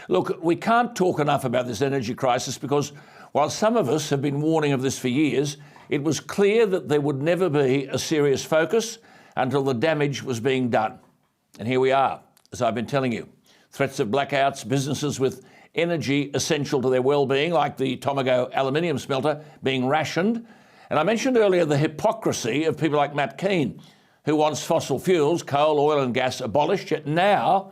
Look, we can't talk enough about this energy crisis because while some of us have been warning of this for years, it was clear that there would never be a serious focus until the damage was being done. And here we are, as I've been telling you. Threats of blackouts, businesses with energy essential to their well-being, like the Tomago aluminium smelter, being rationed. And I mentioned earlier the hypocrisy of people like Matt Keane, who wants fossil fuels, coal, oil and gas abolished, yet now,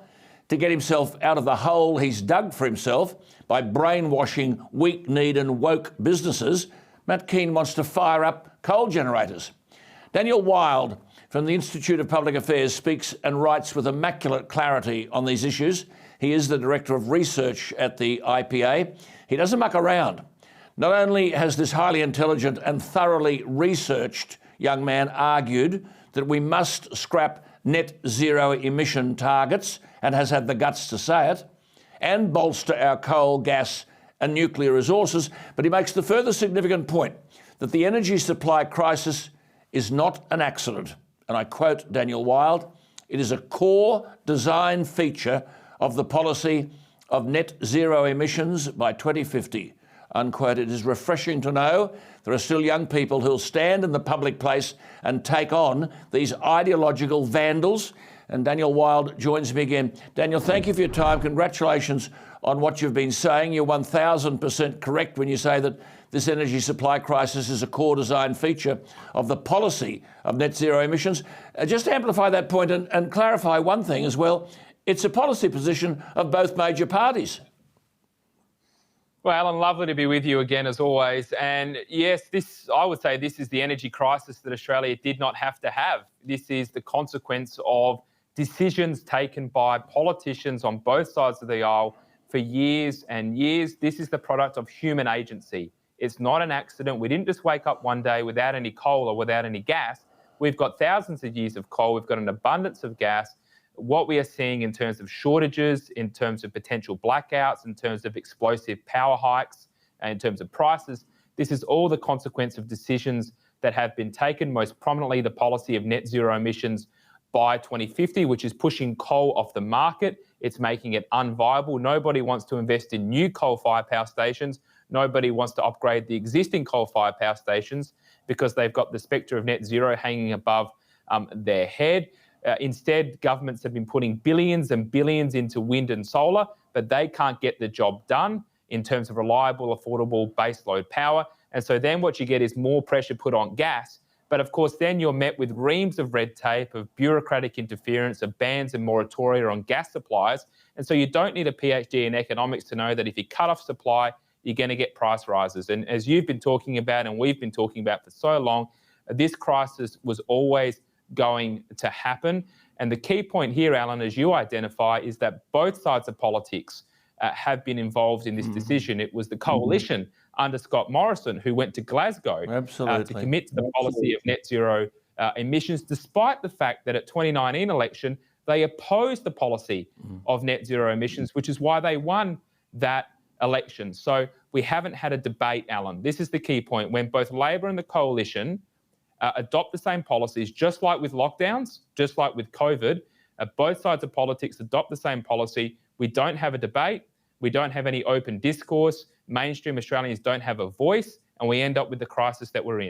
to get himself out of the hole he's dug for himself by brainwashing weak-kneed and woke businesses, Matt Keane wants to fire up coal generators. Daniel Wild from the Institute of Public Affairs speaks and writes with immaculate clarity on these issues. He is the Director of Research at the IPA. He doesn't muck around. Not only has this highly intelligent and thoroughly researched young man argued that we must scrap net zero emission targets and has had the guts to say it, and bolster our coal, gas and nuclear resources, but he makes the further significant point that the energy supply crisis is not an accident. And I quote Daniel Wild, "It is a core design feature of the policy of net zero emissions by 2050. Unquote. It is refreshing to know there are still young people who'll stand in the public place and take on these ideological vandals. And Daniel Wild joins me again. Daniel, thank you for your time. Congratulations on what you've been saying. You're 1,000% correct when you say that this energy supply crisis is a core design feature of the policy of net zero emissions. Just to amplify that point and clarify one thing as well, it's a policy position of both major parties. Well, Alan, lovely to be with you again as always. And yes, I would say this is the energy crisis that Australia did not have to have. This is the consequence of decisions taken by politicians on both sides of the aisle for years and years. This is the product of human agency. It's not an accident. We didn't just wake up one day without any coal or without any gas. We've got thousands of years of coal. We've got an abundance of gas. What we are seeing in terms of shortages, in terms of potential blackouts, in terms of explosive power hikes, and in terms of prices, this is all the consequence of decisions that have been taken, most prominently the policy of net zero emissions by 2050, which is pushing coal off the market. It's making it unviable. Nobody wants to invest in new coal-fired power stations. Nobody wants to upgrade the existing coal-fired power stations because they've got the spectre of net zero hanging above their head. Instead, governments have been putting billions and billions into wind and solar, but they can't get the job done in terms of reliable, affordable baseload power. And so then what you get is more pressure put on gas. But of course, then you're met with reams of red tape, of bureaucratic interference, of bans and moratoria on gas supplies. And so you don't need a PhD in economics to know that if you cut off supply, you're going to get price rises. And as you've been talking about and we've been talking about for so long, this crisis was always going to happen. And the key point here, Alan, as you identify, is that both sides of politics have been involved in this decision. It was the coalition under Scott Morrison who went to Glasgow to commit to the policy of net zero emissions, despite the fact that at 2019 election, they opposed the policy of net zero emissions, which is why they won that election. So we haven't had a debate, Alan. This is the key point. When both Labor and the coalition adopt the same policies, just like with lockdowns, just like with COVID, both sides of politics adopt the same policy. We don't have a debate. We don't have any open discourse. Mainstream Australians don't have a voice, and we end up with the crisis that we're in.